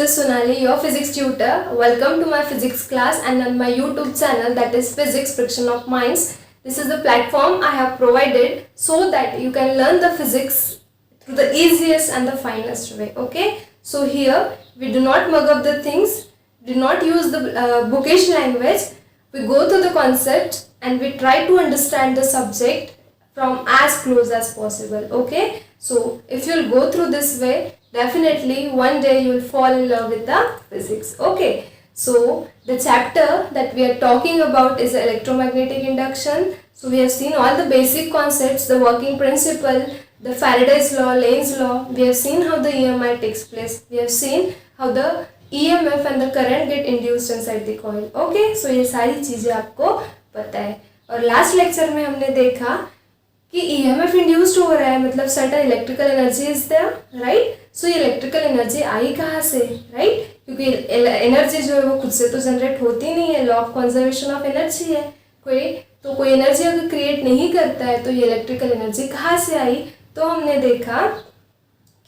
is Sonali, your physics tutor. Welcome to my physics class and on my YouTube channel, that is Physics Friction of Minds. This is the platform I have provided so that you can learn the physics through the easiest and the finest way. Okay, so here we do not mug up the things, do not use the bookish language. We go through the concept and we try to understand the subject from as close as possible. Okay, so if you'll go through this way, definitely one day you will fall in love with the physics. Okay, so the chapter that we are talking about is electromagnetic induction. So we have seen all the basic concepts, the working principle, the Faraday's law, Lane's law. We have seen how the EMI takes place. We have seen how the EMF and the current get induced inside the coil. Okay, so ये सारी चीज़ें आपको पता है. और last lecture में हमने देखा कि EMF इंड्यूस्ड हो रहा है, मतलब certain electrical energy is there, right. So ये इलेक्ट्रिकल एनर्जी आई कहाँ से, राइट, क्योंकि एनर्जी जो है वो खुद से तो जनरेट होती नहीं है, law of conservation of energy है. कोई एनर्जी अगर क्रिएट नहीं करता है तो ये इलेक्ट्रिकल एनर्जी कहाँ से आई. तो हमने देखा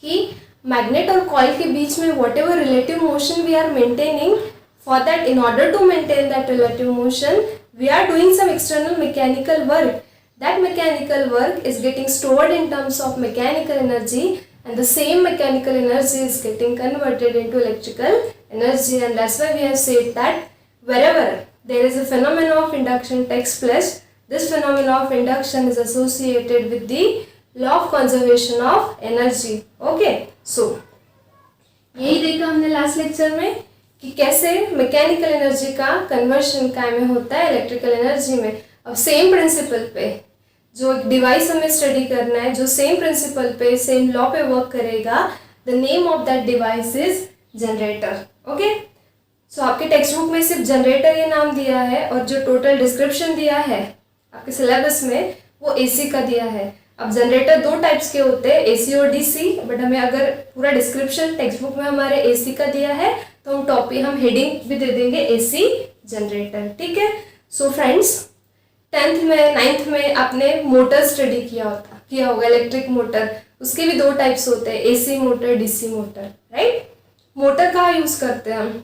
कि मैग्नेट और कॉइल के बीच में whatever relative motion we are maintaining, for that in order to maintain that relative motion we are doing some external mechanical work. That mechanical work is getting stored in terms of mechanical energy, and the same mechanical energy is getting converted into electrical energy, and that's why we have said that wherever there is a phenomenon of induction takes place, this phenomenon of induction is associated with the law of conservation of energy. Okay, so यही देखा हमने last lecture में कि कैसे mechanical energy का conversion काय में होता है इलेक्ट्रिकल एनर्जी में. अब सेम प्रिंसिपल पे जो एक डिवाइस हमें स्टडी करना है, जो सेम प्रिंसिपल पे सेम लॉ पे वर्क करेगा, the name of that device is generator. Okay, so आपके टेक्स्ट बुक में सिर्फ जनरेटर ये नाम दिया है और जो टोटल डिस्क्रिप्शन दिया है आपके सिलेबस में वो एसी का दिया है. अब जनरेटर दो टाइप्स के होते हैं, एसी और डीसी, बट हमें अगर पूरा डिस्क्रिप्शन टेक्स्ट बुक में हमारे एसी का दिया है तो हम टॉपिक हम हेडिंग भी दे देंगे एसी जनरेटर. ठीक है. सो फ्रेंड्स, 10th में 9th में आपने मोटर स्टडी किया होगा, इलेक्ट्रिक मोटर. उसके भी दो टाइप्स होते हैं, AC motor, DC motor, right. Motor कहाँ यूज़ करते हैं हम?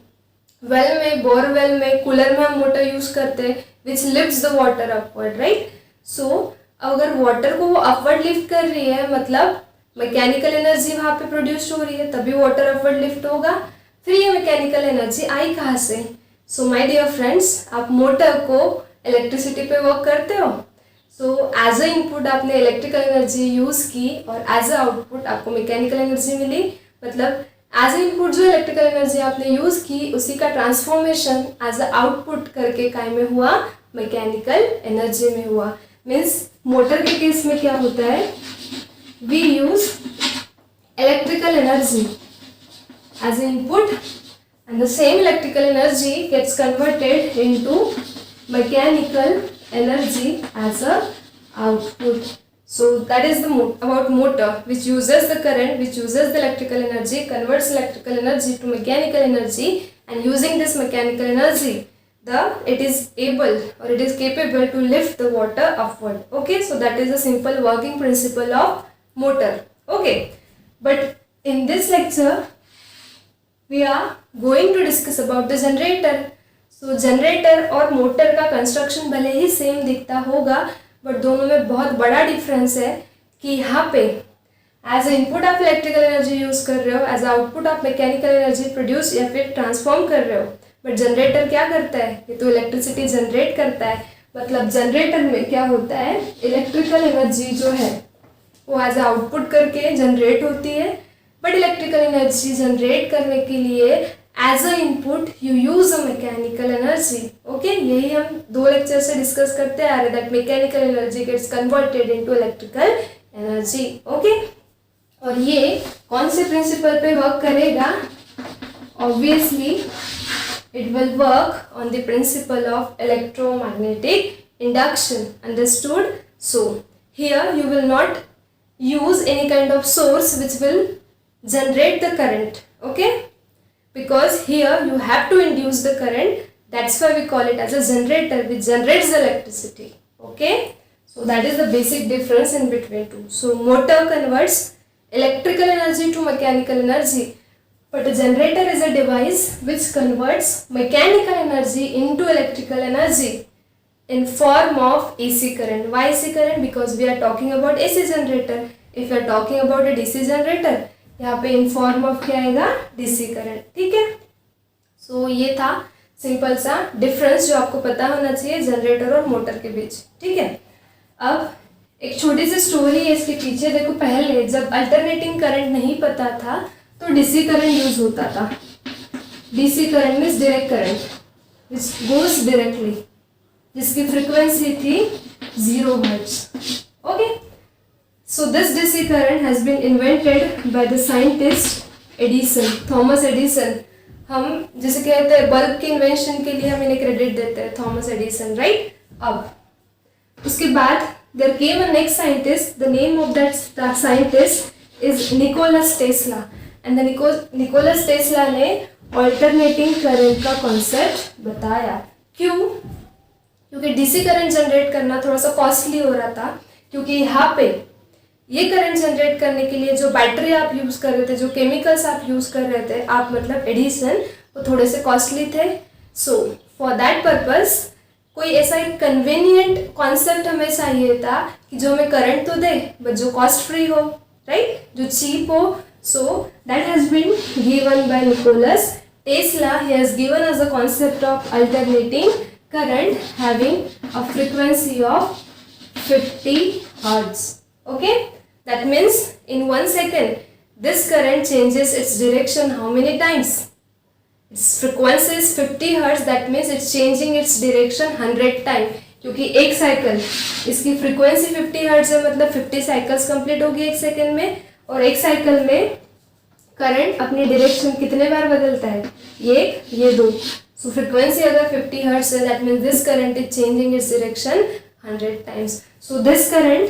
वेल में, बोरवेल में, कूलर में हम मोटर यूज़ करते हैं which lifts the water upward, right. So अगर वाटर को वो अपवर्ड लिफ्ट कर रही है, मतलब मैकेनिकल एनर्जी वहाँ पे प्रोड्यूस हो रही है, तभी वाटर अपवर्ड लिफ्ट होगा. फिर ये मैकेनिकल एनर्जी आई कहाँ से? सो माय डियर फ्रेंड्स, आप मोटर को इलेक्ट्रिसिटी पे वर्क करते हो. सो एज अ इनपुट आपने इलेक्ट्रिकल एनर्जी यूज़ की और एज अ आउटपुट आपको मैकेनिकल एनर्जी मिली. मतलब एज अ इनपुट जो इलेक्ट्रिकल एनर्जी आपने यूज़ की उसी का ट्रांसफॉर्मेशन एज अ आउटपुट करके काय में हुआ, मैकेनिकल एनर्जी में हुआ. मीन्स मोटर के केस में क्या होता है, we use electrical energy as a input and the same electrical energy gets converted into mechanical energy as a output. So that is the about motor, which uses the current, which uses the electrical energy, converts electrical energy to mechanical energy, and using this mechanical energy it is able or it is capable to lift the water upward. Okay, so that is the simple working principle of motor. Okay, but in this lecture we are going to discuss about the generator. So generator और motor का construction भले ही same दिखता होगा, but दोनों में बहुत बड़ा difference है कि यहाँ पे एज ए इनपुट आप इलेक्ट्रिकल एनर्जी यूज़ कर रहे हो, एज आउटपुट आप मैकेनिकल एनर्जी प्रोड्यूस या फिर ट्रांसफॉर्म कर रहे हो. बट जनरेटर क्या करता है, ये तो इलेक्ट्रिसिटी जनरेट करता है. मतलब जनरेटर में क्या होता है, इलेक्ट्रिकल एनर्जी जो है वो एज आउटपुट करके जनरेट होती है, बट इलेक्ट्रिकल एनर्जी जनरेट करने के लिए as a input you use a mechanical energy. Okay, यही हम दो लेक्चर से डिस्कस करते आ रहे, that mechanical energy gets converted into electrical energy. Okay, और ये कौन से प्रिंसिपल पे वर्क करेगा? Obviously it will work on the principle of electromagnetic induction. Understood? So here you will not use any kind of source which will generate the current. Okay, because here you have to induce the current, that's why we call it as a generator which generates the electricity. Okay, so that is the basic difference in between two. So motor converts electrical energy to mechanical energy. But a generator is a device which converts mechanical energy into electrical energy in form of AC current. Why AC current? Because we are talking about AC generator. If you are talking about a DC generator, यहाँ पे in form of क्या आएगा? DC current. ठीक है? So ये था simple सा difference जो आपको पता होना चाहिए जनरेटर और मोटर के बीच. ठीक है. अब एक छोटी सी स्टोरी है इसके पीछे. देखो, पहले जब अल्टरनेटिंग करंट नहीं पता था तो डीसी करंट यूज होता था. DC current means direct current which goes directly, जिसकी फ्रीक्वेंसी थी 0 hertz. Okay, so this DC current has been invented by the scientist Edison, Thomas Edison. हम जैसे कहते हैं बल्ब के इन्वेंशन के लिए हम इन्हें क्रेडिट देते हैं, थॉमस एडिसन, राइट. अब उसके बाद there came a next scientist. The name of that scientist is Nicholas Tesla. And the Nicholas Tesla ने alternating current का concept बताया. क्यों? क्योंकि DC करंट जनरेट करना थोड़ा सा कॉस्टली हो रहा था. क्योंकि यहाँ पे ये करंट जनरेट करने के लिए जो बैटरी आप यूज़ कर रहे थे, जो केमिकल्स आप यूज़ कर रहे थे, आप मतलब एडिसन, वो थोड़े से कॉस्टली थे. सो फॉर दैट पर्पज़ कोई ऐसा एक कन्वीनियंट कॉन्सेप्ट हमें चाहिए था कि जो हमें करंट तो दे बट जो कॉस्ट फ्री हो, राइट, जो चीप हो. So that has been given by Nicholas Tesla. He has given us the concept of alternating current having a frequency of 50 hertz. Okay, that means in 1 second this current changes its direction how many times? Its frequency is 50 hertz. That means it's changing its direction 100 times. क्योंकि एक cycle, इसकी frequency 50 hertz है, मतलब 50 cycles complete होगी एक second में. और एक साइकिल में करंट अपनी डायरेक्शन कितने बार बदलता है? ये 2. सो फ्रीक्वेंसी अगर 50 हर्ट्ज है, that means this current is changing its direction 100 times. So this current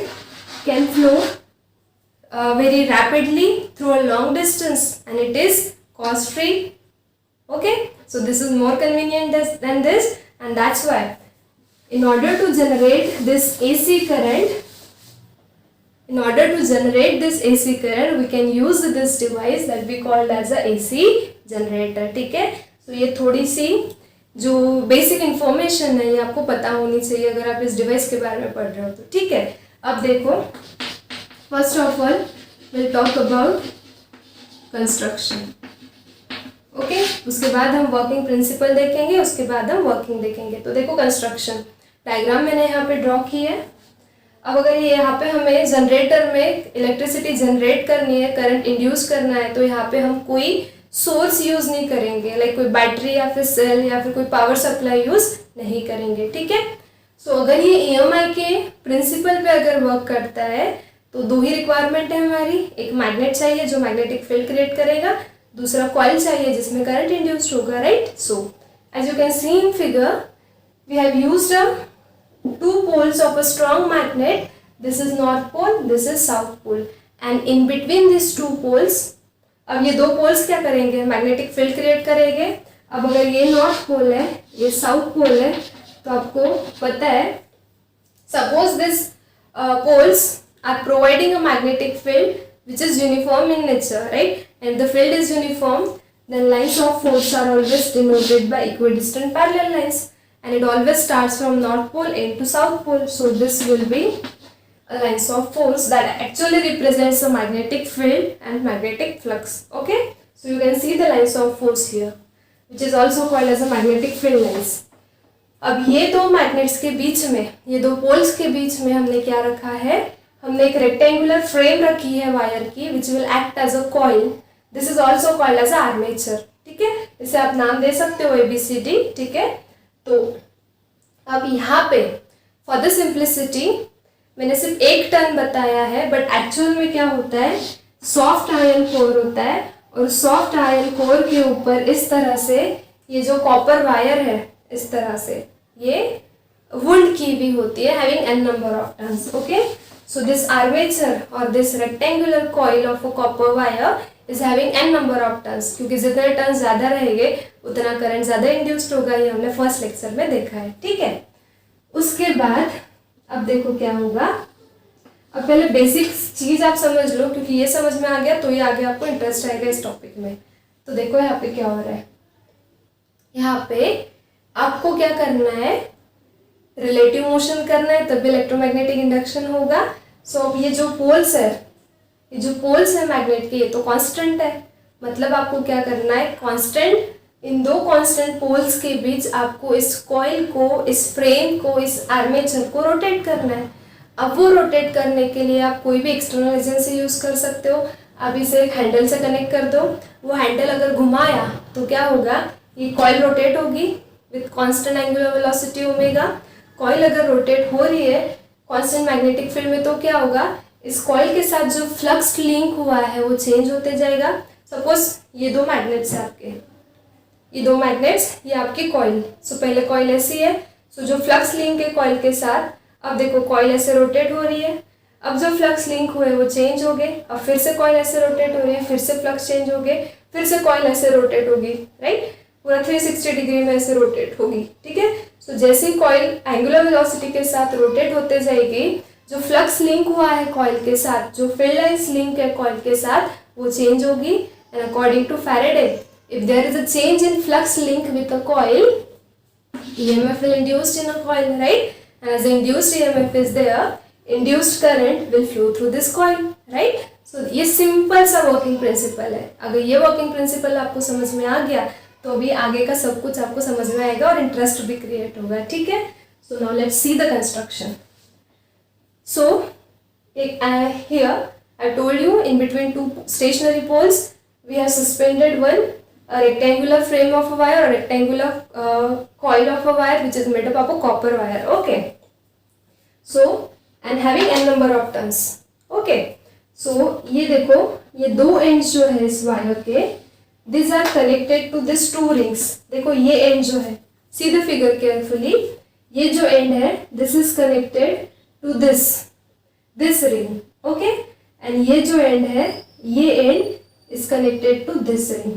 can flow very rapidly through a long distance and it is cost free. Okay, so this is more convenient than this, and that's why in order to generate this AC current, we can use this device that we called as a AC generator. ठीक है. so ये थोड़ी सी जो basic information है ये आपको पता होनी चाहिए अगर आप इस डिवाइस के बारे में पढ़ रहे हो तो. ठीक है. अब देखो, first of all we'll talk about construction. Okay, उसके बाद हम वर्किंग प्रिंसिपल देखेंगे, उसके बाद हम वर्किंग देखेंगे. तो देखो, कंस्ट्रक्शन डायग्राम मैंने यहाँ पे ड्रॉ की है. अब अगर ये यहाँ पे हमें जनरेटर में इलेक्ट्रिसिटी जनरेट करनी है, करंट इंड्यूस करना है, तो यहाँ पे हम कोई सोर्स यूज़ नहीं करेंगे, लाइक कोई बैटरी या फिर सेल या फिर कोई पावर सप्लाई यूज़ नहीं करेंगे. ठीक है. सो अगर ये EMI के प्रिंसिपल पे अगर वर्क करता है तो 2 ही रिक्वायरमेंट है हमारी. एक मैग्नेट चाहिए जो मैग्नेटिक फील्ड क्रिएट करेगा, दूसरा कॉइल चाहिए जिसमें करंट इंड्यूस्ड होगा, right. So as you can see in figure, we have used 2 poles of a strong magnet. This is north pole, this is south pole, and in between these 2 poles, अब ये 2 poles क्या करेंगे? Magnetic field create करेंगे. अब अगर ये north pole है, ये साउथ पोल है, तो आपको पता है, suppose this poles are providing a magnetic field which is uniform in nature, right? And the field is uniform, then lines of force are always denoted by equidistant parallel lines, and it always starts from north pole end to south pole. So this will be a lines of force that actually represents a magnetic field and magnetic flux. Okay, so you can see the lines of force here, which is also called as a magnetic field lines. अब ये 2 magnets के बीच में, ये 2 poles के बीच में हमने क्या रखा है? हमने एक रेक्टेंगुलर फ्रेम रखी है वायर की, which will act as a coil. This is also called as armature. ठीक है. इसे आप नाम दे सकते हो ABCD. ठीक है. तो अब यहाँ पे फॉर द सिंप्लिसिटी मैंने सिर्फ 1 टर्न बताया है, बट एक्चुअल में क्या होता है? सॉफ्ट आयरन कोर होता है, और सॉफ्ट आयरन कोर के ऊपर इस तरह से ये जो कॉपर वायर है, इस तरह से ये वुंड की भी होती है, having n number of turns. Okay. So this armature or this rectangular coil of a copper wire is having n number of turns. क्योंकि जितने टर्न्स ज़्यादा रहेंगे उतना करंट ज़्यादा इंड्यूस्ड होगा. ये हमने फर्स्ट लेक्चर में देखा है. ठीक है. उसके बाद अब देखो क्या होगा. अब पहले बेसिक चीज़ आप समझ लो, क्योंकि ये समझ में आ गया तो ये आगे आपको इंटरेस्ट आएगा इस टॉपिक में. तो देखो यहाँ पे क्या हो रहा है, यहाँ पे आपको क्या करना है, रिलेटिव मोशन करना है, तभी इलेक्ट्रोमैग्नेटिक इंडक्शन होगा। सो अब ये जो पोल्स है, ये जो पोल्स है मैग्नेट के, ये तो कांस्टेंट है, मतलब आपको क्या करना है, कांस्टेंट, इन दो कांस्टेंट पोल्स के बीच आपको इस कॉइल को, इस फ्रेम को, इस आर्मेचर को रोटेट करना है। अब वो रोटेट करने के लिए आप कोई भी एक्सटर्नल एजेंसी यूज कर सकते हो। आप इसे एक हैंडल से कनेक्ट कर दो, वो हैंडल अगर घुमाया तो क्या होगा, ये कॉइल रोटेट होगी with constant angular velocity omega. Coil अगर रोटेट हो रही है कांस्टेंट मैग्नेटिक फील्ड में, तो क्या होगा, इस कॉइल के साथ जो फ्लक्स लिंक हुआ है वो चेंज होते जाएगा। सपोज ये दो मैग्नेट्स है आपके, ये दो मैग्नेट्स, ये आपकी कॉइल। सो पहले कॉइल ऐसी है, सो जो फ्लक्स लिंक है कॉइल के साथ, अब देखो कॉइल ऐसे रोटेट हो रही है, अब जो फ्लक्स लिंक हुए वो चेंज हो गए, अब फिर से कॉइल ऐसे रोटेट हो रही है, फिर से फ्लक्स चेंज हो गए, फिर से कॉइल ऐसे रोटेट होगी, राइट, पूरा 360 डिग्री में ऐसे रोटेट होगी, ठीक है। सो जैसे ही कॉइल एंगुलर वेलोसिटी के साथ रोटेट होते जाएगी, जो फ्लक्स लिंक हुआ है कॉइल के साथ, जो फील्ड लाइंस लिंक है कॉइल के साथ, वो चेंज होगी। And according to Faraday, if there is a change in flux link with a coil, EMF will induced in a coil, right? And as the induced EMF is there, induced current will flow through this coil, right? So ये simple सा working principle है। अगर ये working principle आपको समझ में आ गया तो अभी आगे का सब कुछ आपको समझ में आएगा और इंटरेस्ट भी क्रिएट होगा, ठीक है। So now let's see the construction. So here I told you in between two stationary poles we have suspended one a rectangular frame of a wire or rectangular coil of a wire which is made up of a copper wire, okay. So and having n number of turns, okay. So ये देखो, ये दो ends जो है इस wire के, these are connected to this two rings। देखो ये end जो है, see the figure carefully, ये जो end है this is connected to this ring, okay, and ये जो end है, ये end is connected to this ring।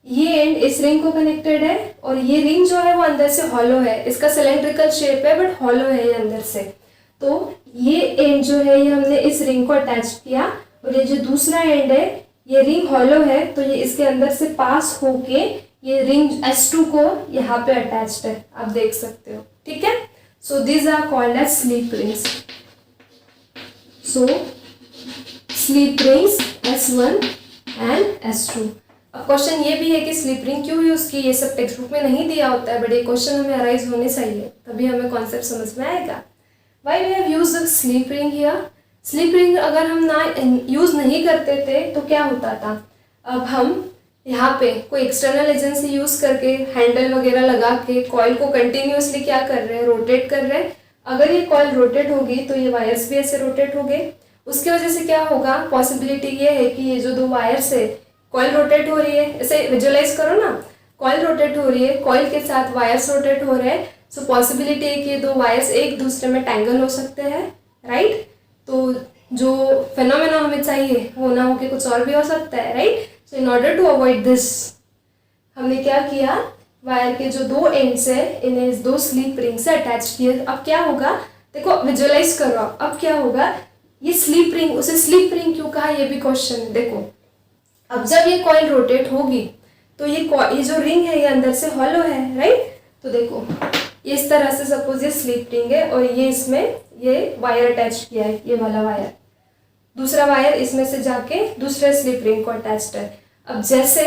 ये एंड इस रिंग को कनेक्टेड है और ये रिंग जो है वो अंदर से हॉलो है, इसका सिलेंड्रिकल शेप है बट हॉलो है ये अंदर से। तो ये एंड जो है ये हमने इस रिंग को अटैच किया और ये जो दूसरा एंड है ये रिंग हॉलो है, तो ये इसके अंदर से पास होके ये रिंग S2 को यहाँ पे अटैच्ड है, आप देख सकते हो, ठीक है। So these are called as slip rings. So slip rings S1 and S2। अब क्वेश्चन ये भी है कि स्लीप रिंग क्यों यूज की, ये सब टेक्स्ट बुक में नहीं दिया होता है, बट ये क्वेश्चन हमें अराइज होने चाहिए, तभी हमें कॉन्सेप्ट समझ में आएगा। Why we have used slip ring here. Slip ring अगर हम ना यूज नहीं करते थे तो क्या होता था, अब हम यहाँ पे कोई एक्सटर्नल एजेंसी यूज करके हैंडल वगैरह लगा के कॉइल को कंटिन्यूसली क्या कर रहे हैं, रोटेट कर रहे हैं। अगर ये कॉइल रोटेट होगी तो ये वायर्स भी ऐसे रोटेट हो गए, उसकी वजह से क्या होगा, पॉसिबिलिटी ये है कि ये जो दो वायर्स है, कॉइल रोटेट हो रही है, ऐसे विजुअलाइज करो ना, कॉइल रोटेट हो रही है, कॉइल के साथ वायर्स रोटेट हो रहे हैं, सो पॉसिबिलिटी है कि ये दो वायर्स एक दूसरे में टैंगल हो सकते हैं, राइट। तो जो फेनोमेना हमें चाहिए वो ना होके कुछ और भी हो सकता है, right. So in order to avoid this हमने क्या किया, वायर के जो दो एंड्स है इन्हें दो स्लीप रिंग से अटैच किए। अब क्या होगा, देखो विजुअलाइज करो, अब क्या होगा, ये स्लीप रिंग, उसे स्लीप रिंग क्यों कहा ये भी क्वेश्चन है। देखो अब जब ये कॉइल रोटेट होगी तो ये जो रिंग है ये अंदर से हॉलो है, राइट। तो देखो ये इस तरह से सपोज ये स्लीप रिंग है और ये इसमें ये वायर अटैच किया है, ये वाला वायर, दूसरा वायर इसमें से जाके दूसरे स्लीप रिंग को अटैच्ड है। अब जैसे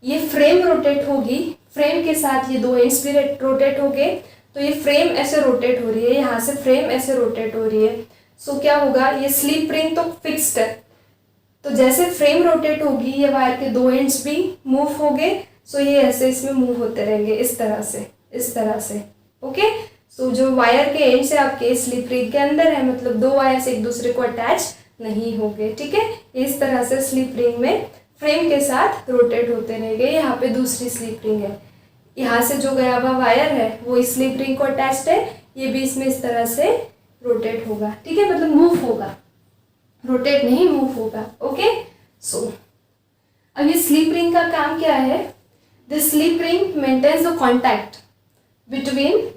ये फ्रेम रोटेट होगी, फ्रेम के साथ ये दो एंड्स भी रोटेट हो गए, तो ये फ्रेम ऐसे रोटेट हो रही है, यहाँ से फ्रेम ऐसे रोटेट हो रही है। सो क्या होगा, ये स्लीप रिंग तो फिक्स्ड है, तो जैसे फ्रेम रोटेट होगी ये वायर के दो एंड्स भी मूव हो गए, सो ये ऐसे इसमें मूव होते रहेंगे इस तरह से, ओके। सो जो वायर के एंड्स है आपके स्लीप रिंग के अंदर है, मतलब दो वायर्स एक दूसरे को अटैच नहीं होंगे, ठीक है। इस तरह से स्लीप रिंग में फ्रेम के साथ रोटेट होते रहेंगे। यहाँ पे दूसरी स्लीप रिंग है, यहाँ से जो गया हुआ वायर है वो इस स्लीप रिंग को अटैच्ड है, ये भी इसमें इस तरह से रोटेट होगा, ठीक है, मतलब मूव होगा, रोटेट नहीं मूव होगा, ओके। सो अब ये स्लीप रिंग का काम क्या है, this slip ring maintains the contact between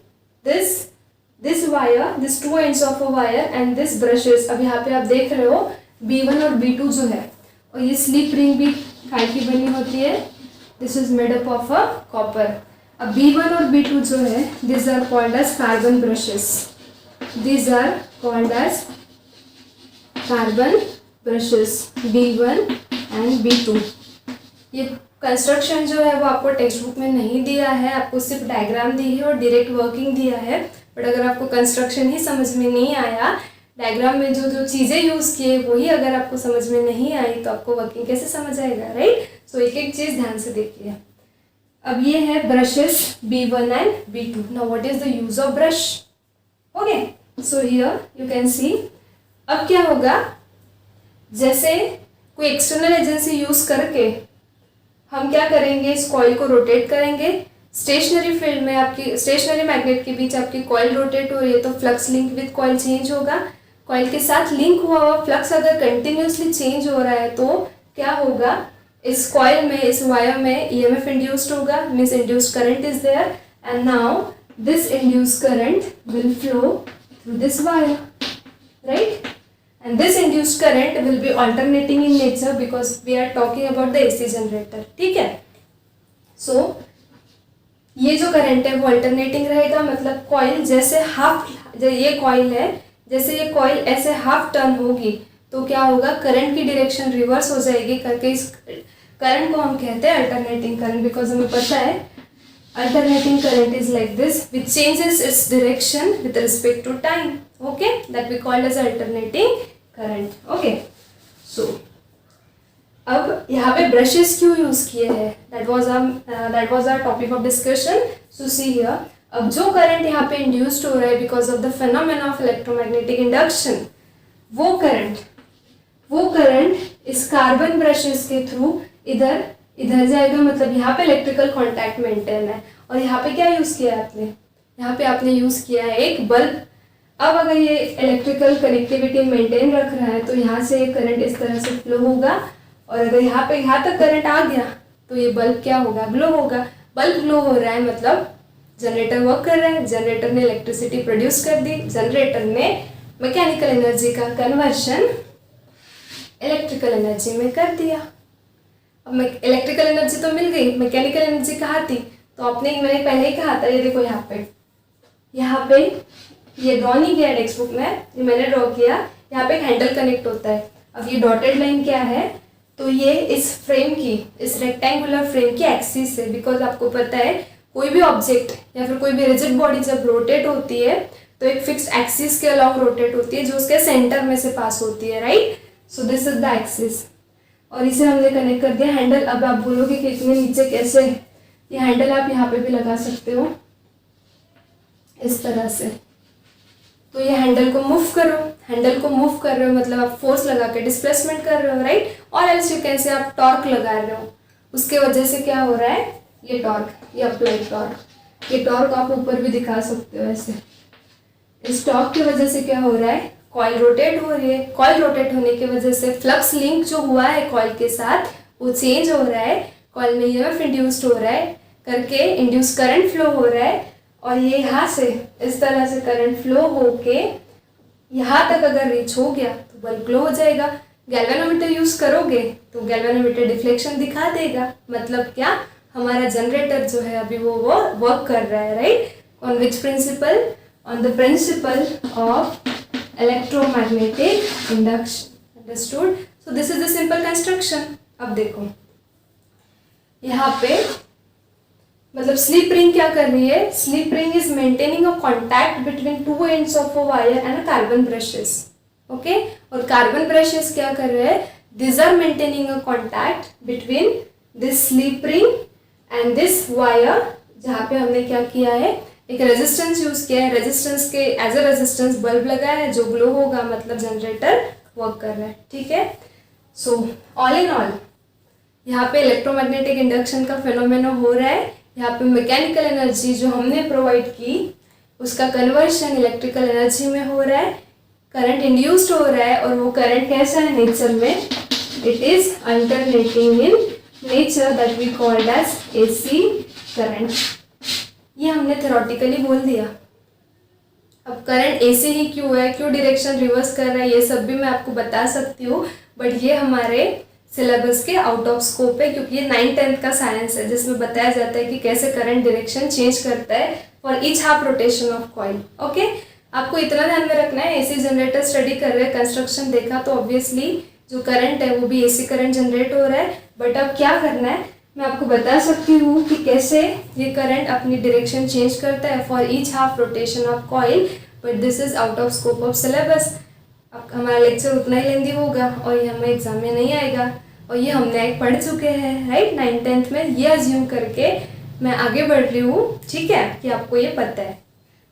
this wire, this two ends of a wire and this brushes. अब यहाँ पे आप देख रहे हो B1 और B2 जो है, और ये स्लीप रिंग भी काय की बनी होती है, this is made up of a copper. अब B1 और B2 जो है, this are called as carbon brushes, these are called as carbon brushes B1 and B2। ये कंस्ट्रक्शन जो है वो आपको टेक्स्ट बुक में नहीं दिया है, आपको सिर्फ डायग्राम दी है और डायरेक्ट वर्किंग दिया है। बट अगर आपको कंस्ट्रक्शन ही समझ में नहीं आया, डायग्राम में जो जो चीज़ें यूज़ किए वही अगर आपको समझ में नहीं आई, तो आपको वर्किंग कैसे समझ आएगा, राइट। सो एक एक चीज़ ध्यान से देखिए। अब ये है brushes B1 and B2। Now what is the use of brush, okay. So here you can सी। अब क्या होगा, जैसे कोई एक्सटर्नल एजेंसी यूज करके हम क्या करेंगे, इस कॉइल को रोटेट करेंगे। स्टेशनरी फील्ड में आपकी स्टेशनरी मैग्नेट के बीच आपकी कॉइल रोटेट हो रही है, तो flux link with coil change होगा। कॉइल के साथ लिंक हुआ हुआ फ्लक्स अगर कंटिन्यूसली चेंज हो रहा है तो क्या होगा, इस कॉइल में, इस वायर में EMF इंड्यूस्ड होगा, means induced current is there, and now this induced current will flow through this wire, right. And this induced current will be alternating in nature because we are talking about the AC generator, ठीक है। So ये जो current है वो alternating रहेगा, मतलब coil जैसे half, ये कॉइल है, जैसे ये कॉइल ऐसे हाफ टर्न होगी तो क्या होगा, करंट की डायरेक्शन रिवर्स हो जाएगी करके इस करंट को हम कहते हैं अल्टरनेटिंग करंट, बिकॉज हमें पता है alternating current is like this which changes its direction with respect to time, okay, that we call as alternating current, okay। so अब यहाँ पे brushes क्यों यूज किए हैं, that was our topic of discussion। so see here, अब जो current यहाँ पे induced हो रहा है because of the phenomena of electromagnetic induction, वो current इस कार्बन ब्रशेस के थ्रू इधर जाएगा, मतलब यहाँ पे इलेक्ट्रिकल कांटेक्ट मेंटेन है। और यहाँ पे क्या यूज़ किया है आपने, यहाँ पे आपने यूज़ किया है एक बल्ब। अब अगर ये इलेक्ट्रिकल कनेक्टिविटी मेंटेन रख रहा है तो यहाँ से करंट इस तरह से फ्लो होगा, और अगर यहाँ तक करंट आ गया तो ये बल्ब क्या होगा, ग्लो होगा। बल्ब ग्लो हो रहा है मतलब जनरेटर वर्क कर रहा है, जनरेटर ने इलेक्ट्रिसिटी प्रोड्यूस कर दी, जनरेटर ने मैकेनिकल एनर्जी का कन्वर्शन इलेक्ट्रिकल एनर्जी में कर दिया। अब इलेक्ट्रिकल एनर्जी तो मिल गई, मैकेनिकल एनर्जी कहाँ थी, तो मैंने पहले ही कहा था, ये देखो यहाँ पे ये ड्रॉ नहीं किया टेक्स्ट बुक में, ये मैंने ड्रॉ किया। यहाँ पे एक हैंडल कनेक्ट होता है। अब ये डॉटेड लाइन क्या है, तो ये इस फ्रेम की, इस रेक्टेंगुलर फ्रेम की एक्सिस है, बिकॉज आपको पता है कोई भी ऑब्जेक्ट या फिर कोई भी रिजिड बॉडी जब रोटेट होती है तो एक फिक्स एक्सिस के अलॉन्ग रोटेट होती है जो उसके सेंटर में से पास होती है, right. So this is the axis, और इसे हमने कनेक्ट कर दिया हैंडल। अब आप बोलोगे कि इतने नीचे कैसे, ये हैंडल आप यहाँ पे भी लगा सकते हो इस तरह से। तो ये हैंडल को मूव करो, हैंडल को मूव कर रहे हो मतलब आप फोर्स लगा के डिस्प्लेसमेंट कर रहे हो, राइट। और एल्स यू कैन से आप टॉर्क लगा रहे हो, उसके वजह से क्या हो रहा है, ये टॉर्क, ये अप्लाइड टॉर्क, ये टॉर्क आप ऊपर भी दिखा सकते हो ऐसे। इस टॉर्क की वजह से क्या हो रहा है, कॉइल रोटेट हो रही है। कॉइल रोटेट होने की वजह से फ्लक्स लिंक जो हुआ है कॉइल के साथ वो चेंज हो रहा है, कॉइल में EMF इंड्यूस्ड हो रहा है, करके इंड्यूस करंट फ्लो हो रहा है, और ये यहाँ से इस तरह से करंट फ्लो होके यहाँ तक अगर रीच हो गया तो बल्ब ग्लो हो जाएगा। गैल्वेनोमीटर यूज करोगे तो गैल्वेनोमीटर डिफ्लेक्शन दिखा देगा, मतलब क्या, हमारा जनरेटर जो है अभी वो वर्क कर रहा है, right. On which principle, on the principle of electromagnetic induction, understood. So this is the simple construction. अब देखो यहाँ पे मतलब स्लिप रिंग क्या कर रही है, slip ring is maintaining a contact between two ends of a wire and a carbon brushes, okay. और कार्बन ब्रशेस क्या कर रहे हैं, this are maintaining a contact between this slip ring and this wire, जहाँ पे हमने क्या किया है, एक रेजिस्टेंस यूज किया है, रेजिस्टेंस के एज अ रेजिस्टेंस बल्ब लगाया है जो ग्लो होगा, मतलब जनरेटर वर्क कर रहा है, ठीक है। सो ऑल इन ऑल यहाँ पे इलेक्ट्रोमैग्नेटिक इंडक्शन का फेनोमेना हो रहा है, यहाँ पे मैकेनिकल एनर्जी जो हमने प्रोवाइड की उसका कन्वर्शन इलेक्ट्रिकल एनर्जी में हो रहा है, करंट इंड्यूस्ड हो रहा है, और वो करंट कैसा है नेचर में, it is alternating in nature, that we called as AC current. ये हमने थ्योरेटिकली बोल दिया। अब करंट AC ही क्यों है, क्यों डायरेक्शन रिवर्स कर रहा है, ये सब भी मैं आपको बता सकती हूँ, बट ये हमारे सिलेबस के आउट ऑफ स्कोप है, क्योंकि ये 9th-10th का साइंस है जिसमें बताया जाता है कि कैसे करंट डायरेक्शन चेंज करता है for each half rotation of coil. Okay, आपको इतना ध्यान में रखना है, एसी जनरेटर स्टडी कर रहे हैं, कंस्ट्रक्शन देखा तो ऑब्वियसली जो करंट है वो भी एसी करंट जनरेट हो रहा है। बट अब क्या करना है मैं आपको बता सकती हूँ कि कैसे ये करंट अपनी डायरेक्शन चेंज करता है for each half rotation of coil, but this is out of scope of syllabus. अब हमारा लेक्चर उतना ही लेंदी होगा और ये हमें एग्जाम में नहीं आएगा, और ये हमने एक पढ़ चुके हैं राइट 9th-10th में। ये अज्यूम करके मैं आगे बढ़ रही हूँ, ठीक है, कि आपको ये पता है।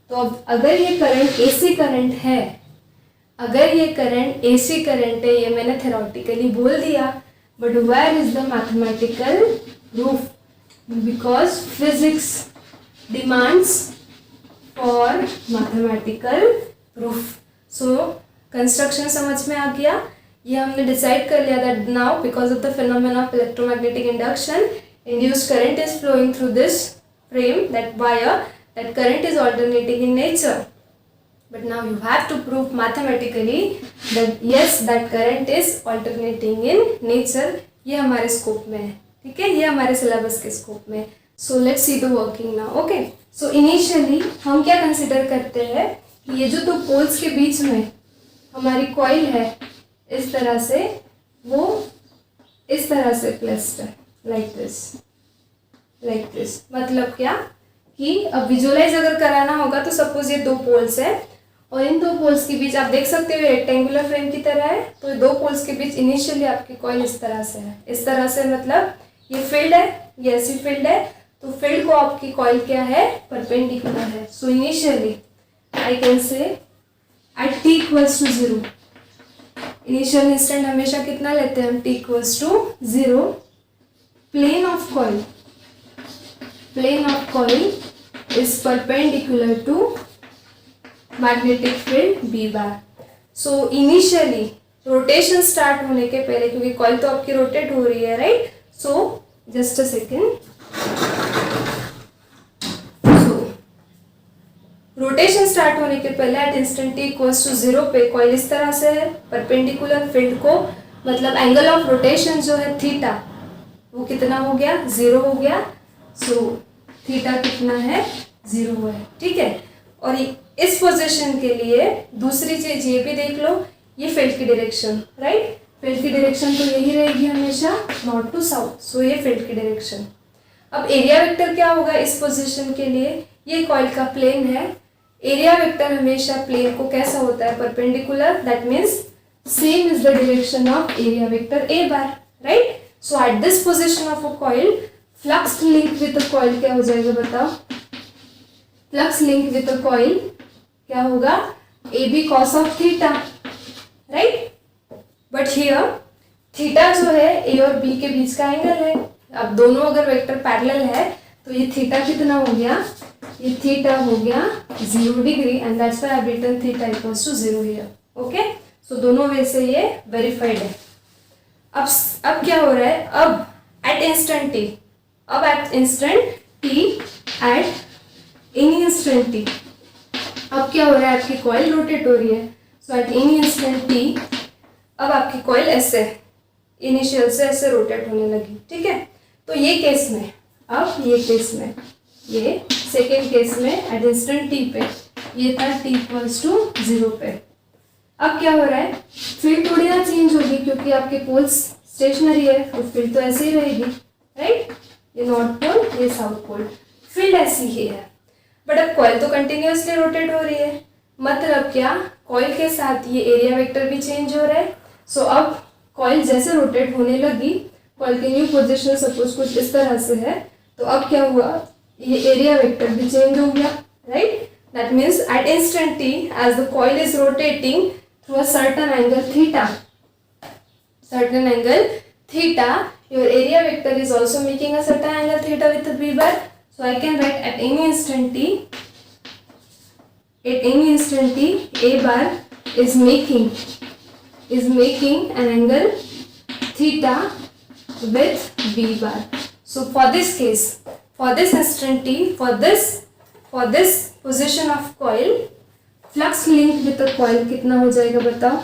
तो अब अगर ये करंट एसी करंट है, अगर ये करंट एसी करंट है, ये मैंने थ्योरेटिकली बोल दिया, but where is the mathematical proof? Because physics demands for mathematical proof. So construction समझ में आ गया। ये हमने डिसाइड कर लिया that now because of the phenomena of electromagnetic induction induced current is flowing through this frame, that wire, that current is alternating in nature. But now you have to prove mathematically that yes, that current is alternating in nature. ये हमारे scope में है, ठीक है, ये हमारे syllabus के scope में। So let's see the working now. Okay, so initially हम क्या कंसिडर करते हैं कि ये जो दो पोल्स के बीच में हमारी कॉइल है इस तरह से, वो इस तरह से प्लेस्ड है, लाइक दिस। मतलब क्या कि अब विजुअलाइज अगर कराना होगा तो सपोज ये दो पोल्स है और इन दो पोल्स के बीच आप देख सकते हो रेक्टेंगुलर फ्रेम की तरह है, तो दो पोल्स के बीच इनिशियली आपकी कॉइल इस तरह से है, इस तरह से, मतलब ये फील्ड है, ये ऐसी फील्ड है, तो फील्ड को आपकी कॉइल क्या है, परपेंडिकुलर है। So initially I can say at t equals to 0, initial instant हमेशा कितना लेते हैं हम, t equals to 0, plane of coil is perpendicular to magnetic field B bar. So initially rotation start होने के पहले, क्योंकि कॉइल तो आपकी रोटेट हो रही है right, so just a second, so rotation start होने के पहले at instant t equals to 0 पे कॉइल इस तरह से है, परपेंडिकुलर फील्ड को, मतलब एंगल ऑफ रोटेशन जो है थीटा वो कितना हो गया, 0 हो गया। सो थीटा कितना है, 0 है, ठीक है। और इस पोजीशन के लिए दूसरी चीज ये भी देख लो, ये फील्ड की डायरेक्शन राइट, फील्ड की डायरेक्शन तो यही रहेगी हमेशा, नॉर्थ टू साउथ, सो ये फील्ड की डायरेक्शन। अब एरिया वेक्टर क्या होगा इस पोजीशन के लिए, ये कॉइल का प्लेन है, एरिया वेक्टर हमेशा प्लेन को कैसा होता है, perpendicular, that means same is the direction of area vector A bar right. So at this position of a coil, flux link with the coil क्या हो जाएगा बताओ, flux link with the coil क्या होगा, AB cos of theta, right? But here theta जो है A और B के बीच का एंगल है। अब दोनों अगर वेक्टर पैरेलल है तो ये थीटा कितना हो गया, ये थीटा हो गया 0 degree, and that's why I have written theta equals to 0 here. Okay, so दोनों वे से ये वेरीफाइड है। अब क्या हो रहा है, अब एट इंस्टेंट टी, अब at instant T, at any instant T, अब क्या हो रहा है, आपकी कॉइल रोटेट हो रही है। सो एट एनी इंस्टेंट टी अब आपकी कॉइल ऐसे इनिशियल से ऐसे रोटेट होने लगी, ठीक है। तो ये केस में, अब ये केस में, ये सेकेंड केस में एट इंस्टेंट टी पे ये था t इक्वल्स टू 0 पे। अब क्या हो रहा है, फील्ड थोड़ी ना चेंज होगी क्योंकि आपके पोल्स स्टेशनरी है, तो फील्ड तो ऐसे ही रहेगी राइट, ये नॉर्थ पोल ये साउथ पोल, फील्ड ऐसी ही है। बट अब कॉइल तो कंटिन्यूसली रोटेट हो रही है, मतलब क्या, कॉइल के साथ ये एरिया वेक्टर भी चेंज हो रहा है। सो अब कॉइल जैसे रोटेट होने लगी, कॉइल की न्यू पोजिशन सपोज कुछ इस तरह से है, तो अब क्या हुआ, ये एरिया वेक्टर भी चेंज हो गया right. That means at instant T as the coil is rotating through a certain angle theta, your area vector is also making a certain angle theta with the b bar. So I can write at any instant t a bar is making an angle theta with b bar. So for this case, for this instant t, for this position of coil, flux link with the coil कितना हो जाएगा बताओ,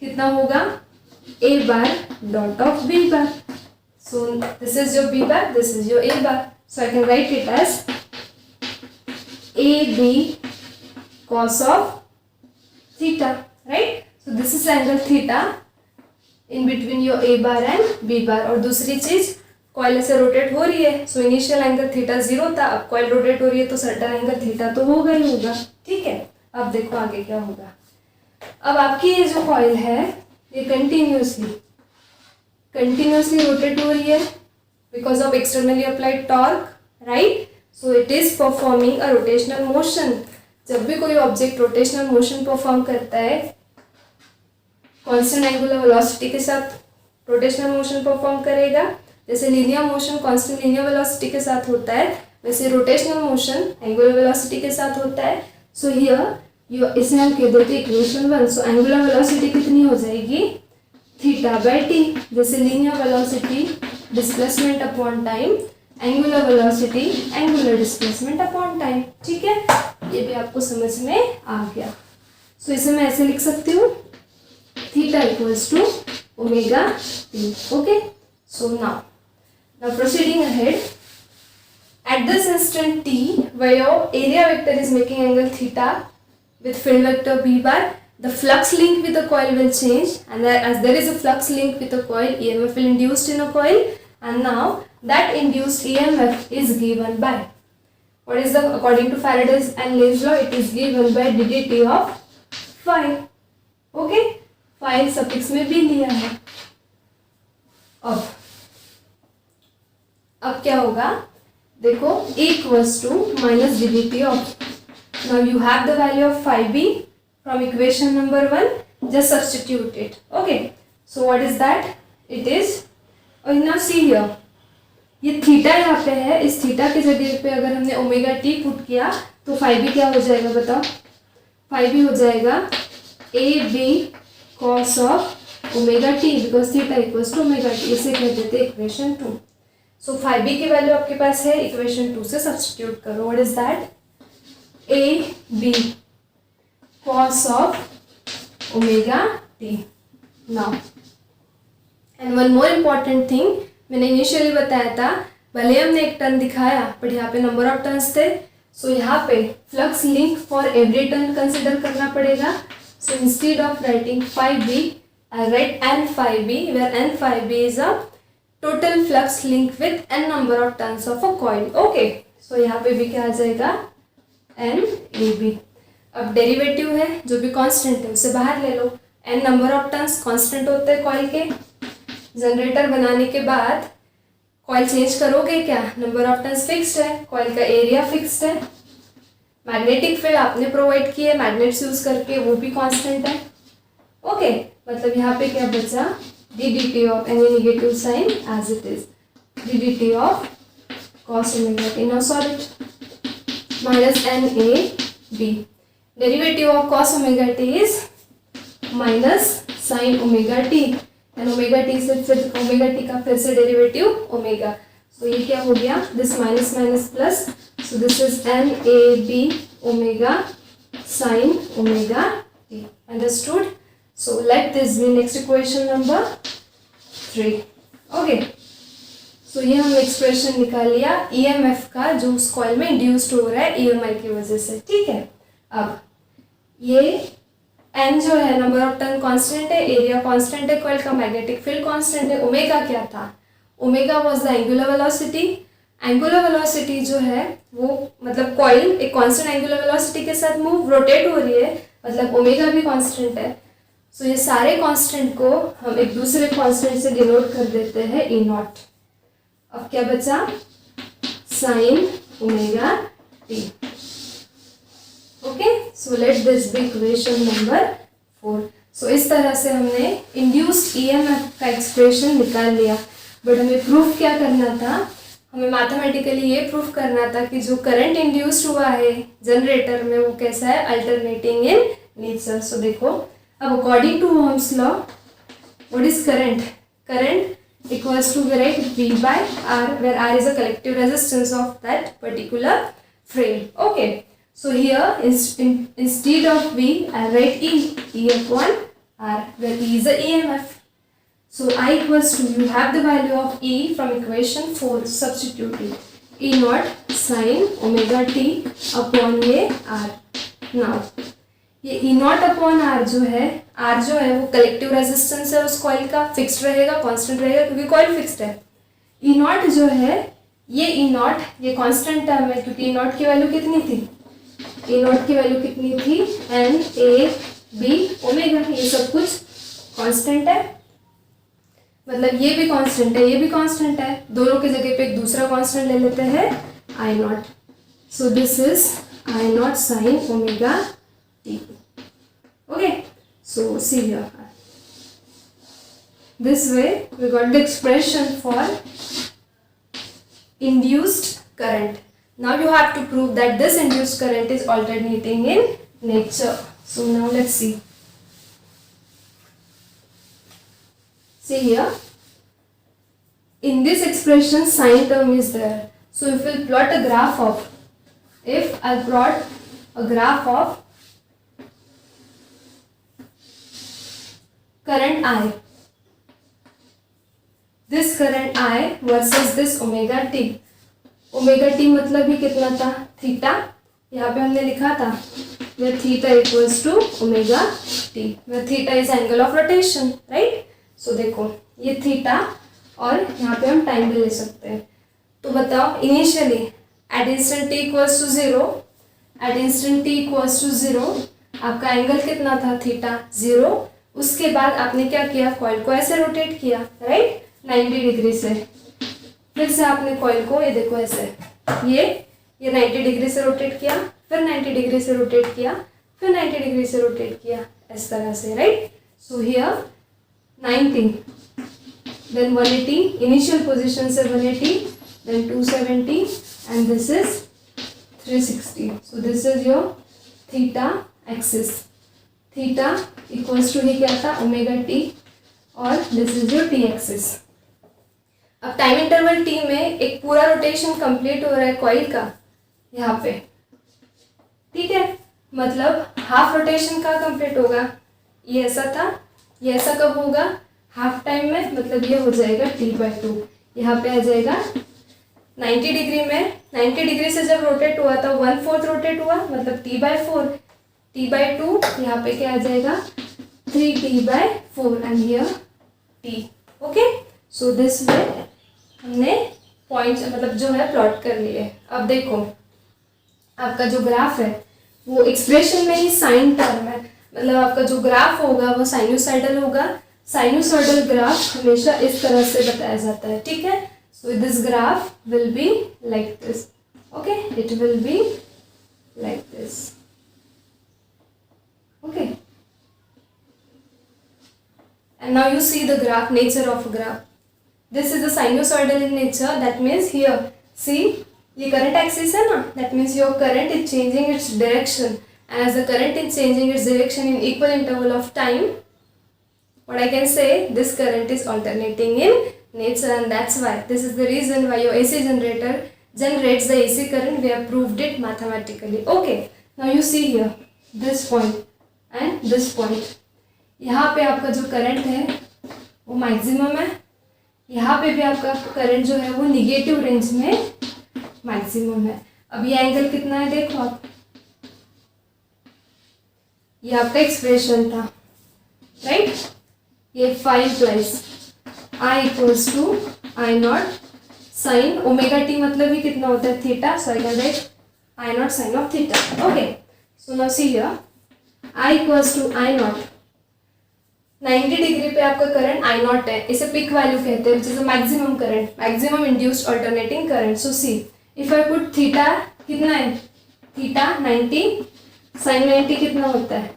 कितना होगा, A bar dot of B bar. So this is your B bar, this is your A bar. So I can write it as AB cos of theta, right? So this is angle theta in between your A bar and B bar. और दूसरी चीज coil ऐसे rotate हो रही है, so initial angle theta 0 था, अब coil rotate हो रही है तो सर्टेन एंगल थीटा तो होगा ही होगा, ठीक है। अब देखो आगे क्या होगा। अब आपकी ये जो कॉइल है ये कंटिन्यूसली रोटेट हो रही है because of externally applied torque, right. So it is performing a rotational motion. जब भी कोई ऑब्जेक्ट रोटेशनल मोशन परफॉर्म करता है कांस्टेंट एंगुलर वेलोसिटी के साथ रोटेशनल मोशन परफॉर्म करेगा। जैसे linear motion constant linear velocity के साथ होता है, वैसे रोटेशनल मोशन एंगुलर वेलोसिटी के साथ होता है। सो हियर इसमें हम कह देते हैं इक्वेशन 1। सो एंगुलर वेलोसिटी कितनी हो जाएगी, थीटा बाई टी। जैसे linear velocity displacement upon time, angular velocity angular displacement upon time, ठीक है। ये भी आपको समझ में आ गया। सो इसे मैं ऐसे लिख सकती हूँ, theta equals to omega T, okay. So now proceeding ahead, at this instant t where your area vector is making angle theta with field vector b bar, the flux link with the coil will change, and as there is a flux link with the coil, EMF will induced in a coil, and now that induced EMF is given by what is the, according to Faraday's and Lenz law, it is given by ddt of phi, okay। phi suffix में भी लिया है। अब क्या होगा देखो, E equals to minus ddt of, now you have the value of phi b from equation number 1, just substitute it, okay। So what is that, it is, और now see here, ये थीटा यहाँ पे है, इस theta की जगह पे अगर हमने ओमेगा टी पुट किया तो फाई बी क्या हो जाएगा बताओ, फाई बी हो जाएगा A B cos of omega T, because theta equals to omega T, इसे कह देते हैं इक्वेशन 2। सो फाई बी की वैल्यू आपके पास है, इक्वेशन 2 से सब्स्टिट्यूट करो। What is that, A B cos of omega T. Now and one more important thing, मैंने इनिशियली बताया था, भले हमने एक टर्न दिखाया बट यहाँ पे नंबर ऑफ टर्न्स थे। सो यहाँ पे flux link for every turn consider करना पड़ेगा। So instead of writing phi B, I write N phi B, where N phi B is a total flux link with N number of turns of a coil, okay. So यहाँ पे भी क्या आ जाएगा, N A B. अब derivative है, जो भी कांस्टेंट है उसे बाहर ले लो। N number of turns constant होते हैं कॉइल के। जनरेटर बनाने के बाद कॉइल चेंज करोगे क्या, नंबर ऑफ टर्न्स फिक्स्ड है, कॉइल का एरिया फिक्स्ड है। मैग्नेटिक फील्ड आपने प्रोवाइड की है मैग्नेट्स यूज करके, वो भी कांस्टेंट है, ओके। मतलब यहाँ पे क्या बचा, ddt of any negative sign as it is, ddt of cos omega t, now solve it, minus n a b, derivative of cos omega t is minus sin omega t, and omega t से फिर omega t का फिर से derivative omega. सो ये क्या हो गया, this minus minus plus, so this is N A B omega sine omega t, understood. So let this be next equation number 3, okay. So ये हम एक्सप्रेशन निकाल लिया ईएमएफ का, जो उस कॉइल में इंड्यूस्ड हो रहा है ईएमआई की वजह से, ठीक है। अब ये एन जो है नंबर ऑफ टर्न कांस्टेंट है, एरिया कांस्टेंट है, कॉइल का मैग्नेटिक फील्ड कांस्टेंट है। ओमेगा क्या था, omega was the angular velocity. Angular velocity जो है वो मतलब कॉइल एक कांस्टेंट एंगुलर वेलोसिटी के साथ मूव रोटेट हो रही है, मतलब ओमेगा भी कांस्टेंट है। सो ये सारे कांस्टेंट को हम एक दूसरे कांस्टेंट से डिनोट कर देते हैं ई नॉट। अब क्या बचा, sine omega T, okay. So let this be equation number 4। सो इस तरह से हमने इंड्यूस्ड ईएमएफ का एक्सप्रेशन निकाल लिया, बट हमें प्रूफ क्या करना था, हमें मैथमेटिकली ये प्रूफ करना था कि जो करंट इंड्यूस्ड हुआ है जनरेटर में वो कैसा है, अल्टरनेटिंग इन नेचर। सो देखो, अब according to Ohm's law what is current, current equals to V right V by R, where R is a collective resistance of that particular frame, okay। So here instead of V I write E upon R, where E is the EMF, So I equals to, you have the value of E from equation 4, substitute it. E naught sin omega t upon ये R. Now ये E not upon R जो है, R जो है वो collective resistance है उस coil का, फिक्स्ड रहेगा, कांस्टेंट रहेगा क्योंकि कॉइल फिक्स्ड है. E नॉट जो है, ये E नॉट ये कांस्टेंट टर्म है क्योंकि E नॉट की वैल्यू कितनी थी, E नॉट की वैल्यू कितनी थी, N A B ओमेगा. ये सब कुछ कांस्टेंट है, मतलब ये भी कांस्टेंट है, ये भी कांस्टेंट है, दोनों की जगह पे एक दूसरा कांस्टेंट ले लेते हैं, I not. So this is I not sine omega t. Okay, so see here, this way we got the expression for induced current. Now you have to prove that this induced current is alternating in nature. So now let's see. See here, in this expression sine term is there. So if we'll plot a graph of, if I'll plot a graph of current I, this current I versus this omega t. Omega t मतलब ही कितना था, theta. यहाँ पे हमने लिखा था where theta equals to omega t, where theta is angle of rotation, right? So देखो ये थीटा और यहाँ पे हम टाइम भी ले सकते हैं. तो बताओ initially at instant t equals to 0, at instant t equals to 0 आपका एंगल कितना था, थीटा 0. उसके बाद आपने क्या किया, कॉइल को ऐसे रोटेट किया, राइट, 90 डिग्री से. फिर से आपने कॉइल को ये देखो ऐसे, ये 90 डिग्री से रोटेट किया, फिर 90 डिग्री से रोटेट किया, फिर 90 डिग्री से रोटेट किया, इस तरह से, right. So here 90, then 180, initial position से 180, then 270 and this is 360. So this is your theta axis. Theta equals to ही क्या था, ओमेगा टी, और this is your t axis. अब टाइम इंटरवल टी में एक पूरा रोटेशन कंप्लीट हो रहा है कॉइल का यहाँ पे, ठीक है. मतलब हाफ रोटेशन का कंप्लीट होगा, ये ऐसा था, ये ऐसा कब होगा, हाफ टाइम में, मतलब ये हो जाएगा t/2. यहाँ पे आ जाएगा 90 डिग्री में, 90 डिग्री से जब रोटेट हुआ था 1/4 रोटेट हुआ, मतलब t/4, t/2 यहाँ पे क्या आ जाएगा 3t/4 and here t. Okay, so this way हमने पॉइंट मतलब जो है प्लॉट कर लिए. अब देखो आपका जो ग्राफ है वो एक्सप्रेशन में ही साइन टर्म है, मतलब आपका जो ग्राफ होगा वो साइनोसाइडल होगा. साइनोसाइडल ग्राफ हमेशा इस तरह से बताया जाता है, ठीक है. So this graph will be like this. Okay, it will be like this. Okay, and now you see the graph, nature of a graph. This is the sinusoidal in nature. That means here, see, ये current axis है ना, that means your current is changing its direction, and as the current is changing its direction in equal interval of time, what I can say, this current is alternating in nature, and that's why, this is the reason why your AC generator generates the AC current. We have proved it mathematically. Okay, now you see here, this point and this point, यहाँ पे आपका जो current है वो maximum है, यहाँ पे भी आपका करंट जो है वो निगेटिव रेंज में मैक्सिमम है. अब ये एंगल कितना है देखो आप, ये आपका एक्सप्रेशन था, राइट. ये 5 plus I equals to I naught sine omega T, मतलब ये कितना होता है, theta. So I can write I naught sine of theta. Okay, so now see here I equals to I naught. 90 degree पे आपका current I not है, इसे pick value कहते हैं, which is maximum current, maximum induced alternating current. So see, if I put theta, कितना है theta 90, sign 90 कितना होता है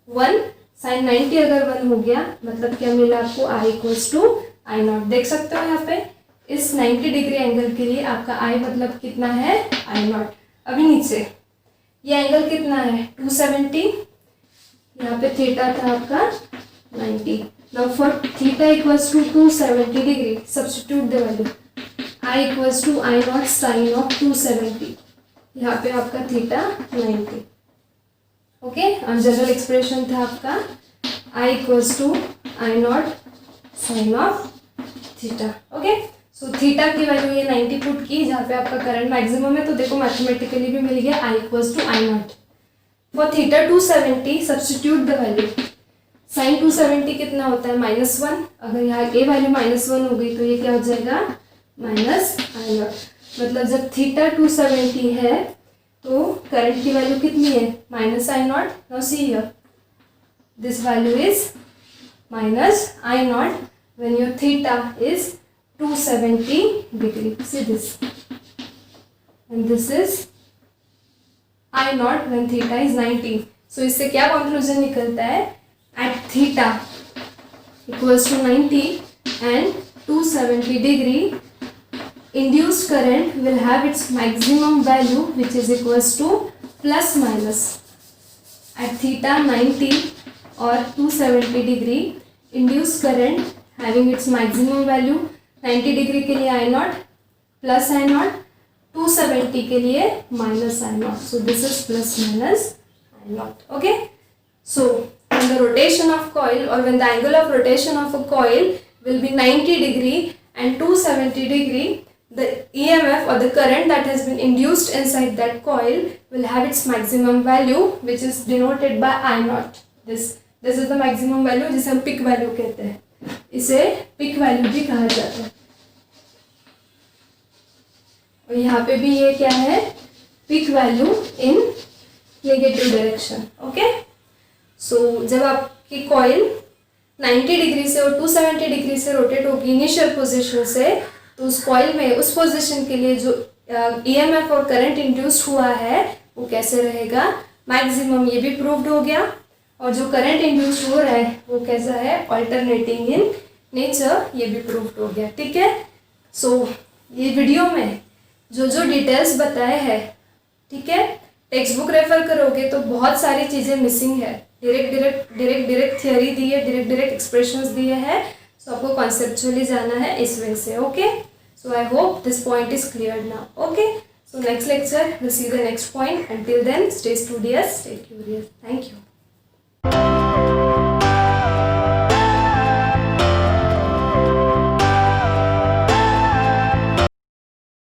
1, साइन 90 अगर 1 हो गया मतलब क्या मिला आपको, आई इक्वल्स टू आई नॉट. देख सकते हो यहाँ पे इस 90 डिग्री एंगल के लिए आपका आई मतलब कितना है, आई नॉट. अभी नीचे ये एंगल कितना है 270, यहाँ पे थीटा था आपका 90. Now for theta equals to 270 degree, substitute the value, I equals to I naught sine of 270, यहाँ पे आपका थीटा 90. ओके, और जनरल एक्सप्रेशन था आपका I equals to I naught sine of theta. Okay, so theta की value ये 90 put की, जहाँ पे आपका करंट मैक्सिमम है, तो देखो मैथमेटिकली भी मिल गया I equals to I naught. For theta 270 substitute the value. Sine 270 कितना होता है -1, अगर यहाँ ए वैल्यू -1 हो गई तो ये क्या हो जाएगा -I नॉट। मतलब जब थीटा 270 है तो करंट की वैल्यू कितनी है -I not. Now see here this value is -I not when your theta is 270 degree. See this, and this is I naught when theta is 90. So इससे क्या conclusion निकलता है, at theta equals to 90 and 270 degree induced current will have its maximum value which is equals to plus minus at theta 90 or 270 degree induced current having its maximum value 90 degree के लिए I not plus I not, 270 के लिए minus I not. So this is plus minus I naught. Okay. So when the rotation of coil or when the angle of rotation of a coil will be 90 degree and 270 degree, the EMF or the current that has been induced inside that coil will have its maximum value which is denoted by I naught. This is the maximum value जिसे हम peak value कहते हैं. इसे pick value भी कहा जाता है. और यहाँ पे भी ये क्या है, peak value in negative direction. Okay. So जब आपकी कॉइल 90 डिग्री से और 270 डिग्री से रोटेट होगी इनिशियल पोजीशन से, तो उस कॉइल में उस पोजीशन के लिए जो ईएमएफ और करंट इंड्यूस्ड हुआ है वो कैसे रहेगा, मैक्सिमम. ये भी प्रूव्ड हो गया. और जो करंट इंड्यूस्ड हो रहा है वो कैसा है, ऑल्टरनेटिंग इन नेचर, ये भी प्रूव्ड हो गया. ठीक है. सो ये वीडियो में जो जो डिटेल्स बताए हैं, ठीक है, टेक्स्ट बुक रेफर करोगे तो बहुत सारी चीज़ें मिसिंग है. डायरेक्ट थियोरी दी है, डायरेक्ट एक्सप्रेशंस दिए हैं. सो आपको कॉन्सेप्चुअली जाना है इस वजह से. Okay. So I hope this point is clear now. Okay. So next lecture will see the next point. Until then, stay studious, stay curious. Thank you.